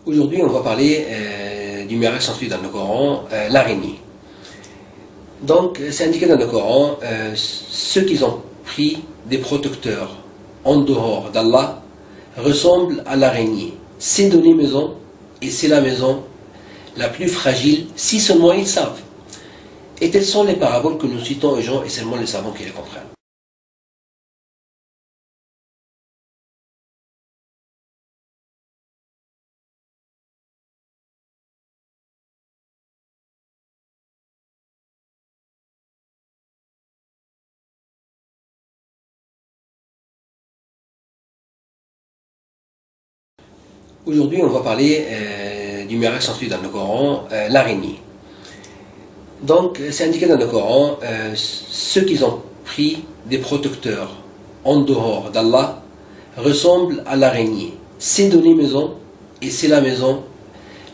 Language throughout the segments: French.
Aujourd'hui, on va parler du miracle sans dans le Coran, l'araignée. Donc, c'est indiqué dans le Coran, ceux qui ont pris des protecteurs en dehors d'Allah ressemblent à l'araignée. C'est donné maison, et c'est la maison la plus fragile, si seulement ils savent. Et telles sont les paraboles que nous citons aux gens, et seulement les savants qui les comprennent. Aujourd'hui, on va parler du miracle sans dans le Coran, l'araignée. Donc, c'est indiqué dans le Coran, ceux qui ont pris des protecteurs en dehors d'Allah ressemblent à l'araignée. C'est donné maison, et c'est la maison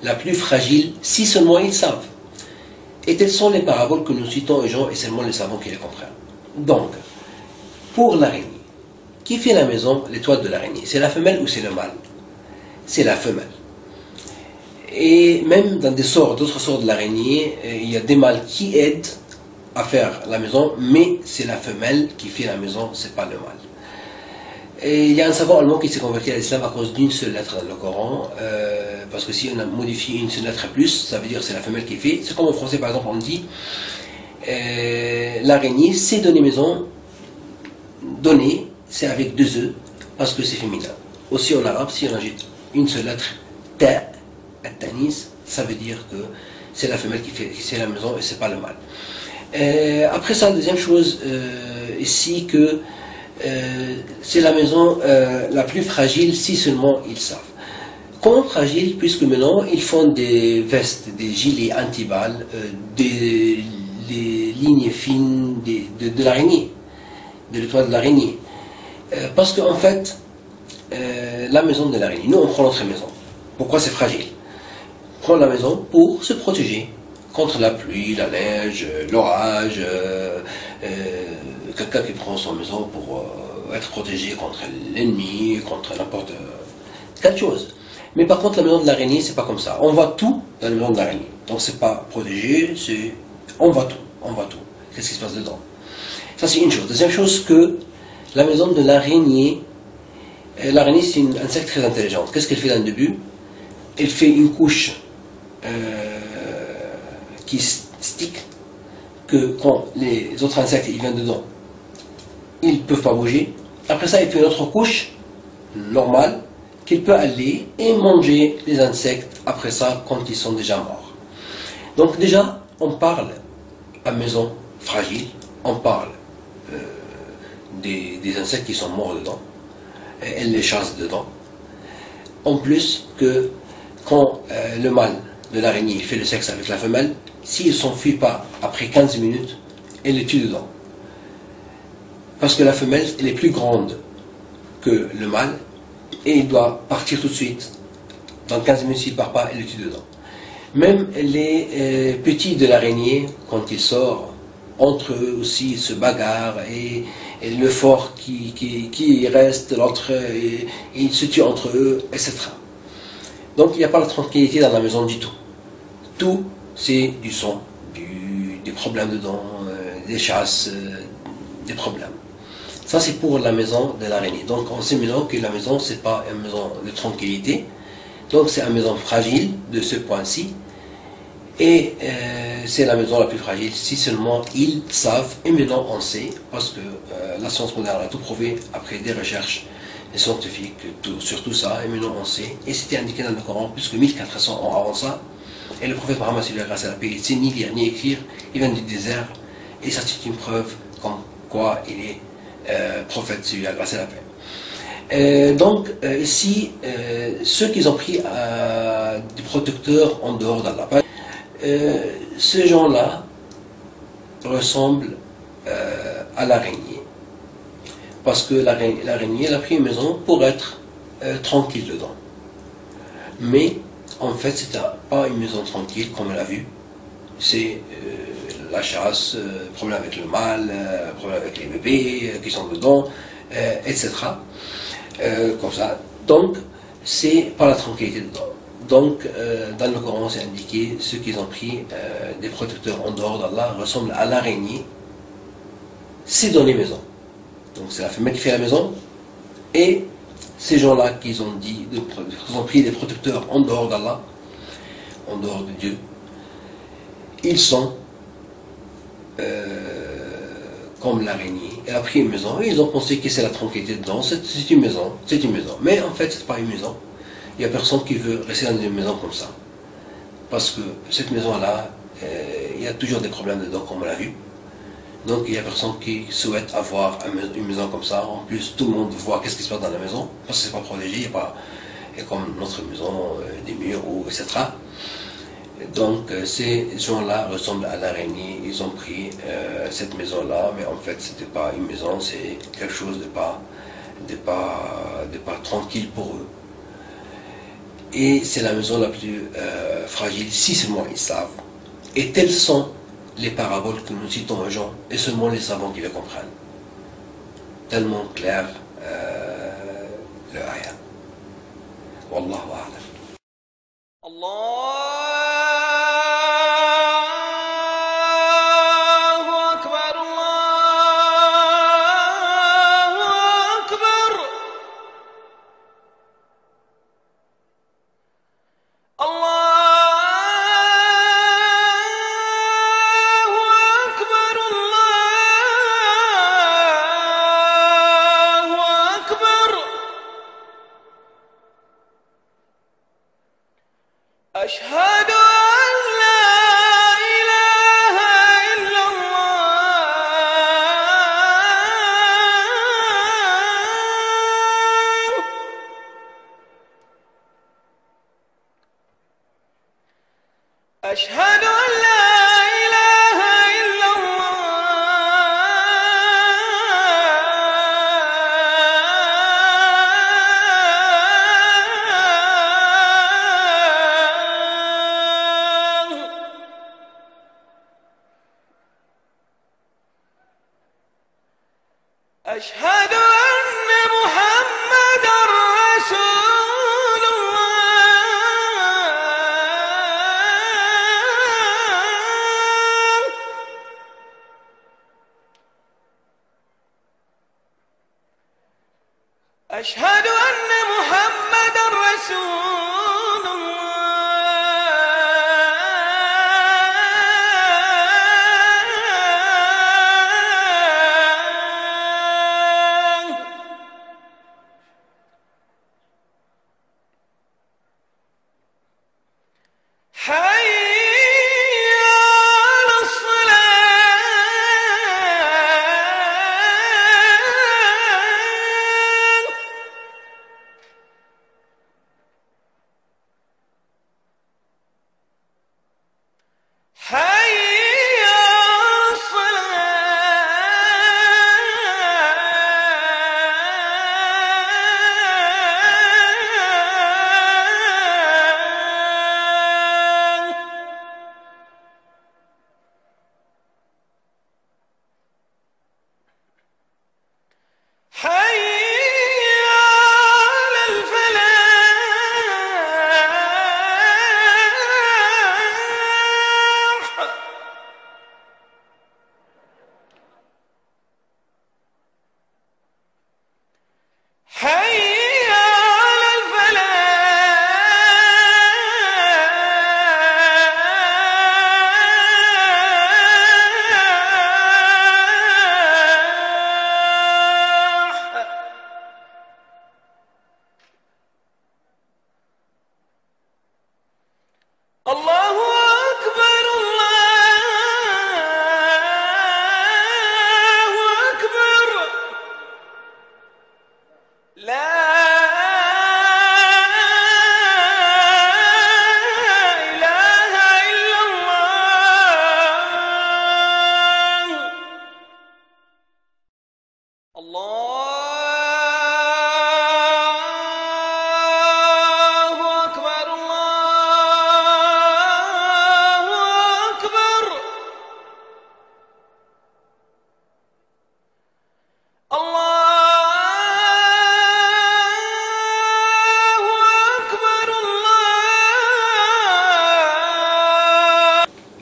la plus fragile, si seulement ils savent. Et telles sont les paraboles que nous citons aux gens, et seulement les savants qui les comprennent. Donc, pour l'araignée, qui fait la maison, les toiles de l'araignée? C'est la femelle ou c'est le mâle? C'est la femelle. Et même dans d'autres sorts de l'araignée, il y a des mâles qui aident à faire la maison, mais c'est la femelle qui fait la maison, c'est pas le mâle. Et il y a un savant allemand qui s'est converti à l'islam à cause d'une seule lettre dans le Coran, parce que si on a modifié une seule lettre plus, ça veut dire que c'est la femelle qui fait. C'est comme en français par exemple on dit l'araignée c'est donner maison, donner c'est avec deux E, parce que c'est féminin. Aussi en arabe, si on ajoute une seule lettre, ta, tanis, ça veut dire que c'est la femelle qui fait la maison et c'est pas le mâle. Après ça, deuxième chose ici que c'est la maison la plus fragile si seulement ils savent. Comment fragile? Puisque maintenant ils font des vestes, des gilets anti-balles, des lignes fines de l'araignée, de l'étoile de l'araignée. Parce qu'en fait, la maison de l'araignée, nous on prend notre maison. Pourquoi c'est fragile? On prend la maison pour se protéger contre la pluie, la neige, l'orage, quelqu'un qui prend son maison pour être protégé contre l'ennemi, contre n'importe quelle chose. Mais par contre la maison de l'araignée c'est pas comme ça. On voit tout dans la maison de l'araignée. Donc c'est pas protégé, c'est on voit tout, on voit tout. Qu'est-ce qui se passe dedans? Ça c'est une chose. Deuxième chose que la maison de l'araignée, l'araignée c'est un insecte très intelligent. Qu'est-ce qu'elle fait dans le début? Elle fait une couche qui stick, que quand les autres insectes ils viennent dedans, ils ne peuvent pas bouger. Après ça, il fait une autre couche normale qu'il peut aller et manger les insectes après ça quand ils sont déjà morts. Donc déjà, on parle à maison fragile, on parle des insectes qui sont morts dedans, et elle les chasse dedans. En plus que quand le mâle de l'araignée fait le sexe avec la femelle, s'il ne s'enfuit pas après 15 minutes, elle le tue dedans. Parce que la femelle, elle est plus grande que le mâle, et il doit partir tout de suite. Dans 15 minutes, s'il ne part pas, elle le tue dedans. Même les petits de l'araignée, quand ils sortent, entre eux aussi, ils se bagarrent, et le fort qui reste, l'autre, ils se tuent entre eux, etc. Donc il n'y a pas la tranquillité dans la maison du tout. Tout, c'est du sang, des problèmes dedans, des chasses, des problèmes. Ça c'est pour la maison de l'araignée. Donc on sait maintenant que la maison c'est pas une maison de tranquillité, donc c'est une maison fragile de ce point-ci, et c'est la maison la plus fragile si seulement ils savent, et maintenant on sait, parce que la science moderne a tout prouvé après des recherches scientifiques sur tout ça, et maintenant on sait, et c'était indiqué dans le Coran plus que 1400 ans avant ça, et le prophète Mohammed, grâce à la paix, il ne sait ni lire ni écrire, il vient du désert, et ça c'est une preuve comme quoi il est prophète, celui-là, grâce à la paix. Donc ici, ceux qui ont pris des protecteurs en dehors d'Allah, ces gens-là ressemblent à l'araignée. Parce que l'araignée, elle a pris une maison pour être tranquille dedans. Mais en fait, c'était pas une maison tranquille comme on l'a vu. C'est la chasse, problème avec le mâle, problème avec les bébés qui sont dedans, etc. Comme ça. Donc, c'est pas la tranquillité dedans. Donc, dans le Coran, c'est indiqué, ceux qui ont pris des protecteurs en dehors d'Allah ressemblent à l'araignée, c'est dans les maisons. Donc, c'est la femelle qui fait la maison, et ces gens-là qui ont pris des protecteurs en dehors d'Allah, en dehors de Dieu, ils sont comme l'araignée. Elle a pris une maison, et ils ont pensé que c'est la tranquillité dedans, c'est une maison, c'est une maison. Mais en fait, c'est pas une maison. Il n'y a personne qui veut rester dans une maison comme ça. Parce que cette maison-là, il y a toujours des problèmes dedans, comme on l'a vu. Donc il n'y a personne qui souhaite avoir une maison comme ça. En plus, tout le monde voit qu'est-ce qui se passe dans la maison, parce que c'est pas protégé, il n'y a pas comme notre maison, des murs, etc. Donc ces gens-là ressemblent à l'araignée. Ils ont pris cette maison-là, mais en fait, c'était pas une maison, c'est quelque chose de pas tranquille pour eux. Et c'est la maison la plus fragile, si seulement ils savent. Et telles sont les paraboles que nous citons aux gens, et seulement les savants qui les comprennent. Tellement clair le ayah. Wallahu a'lam. أشهد أن لا إله إلا الله أشهد أن لا إله إلا الله أشهد أن محمدا رسول الله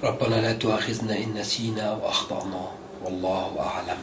ربنا لا تؤاخذنا إن نسينا أو أخطأنا والله أعلم.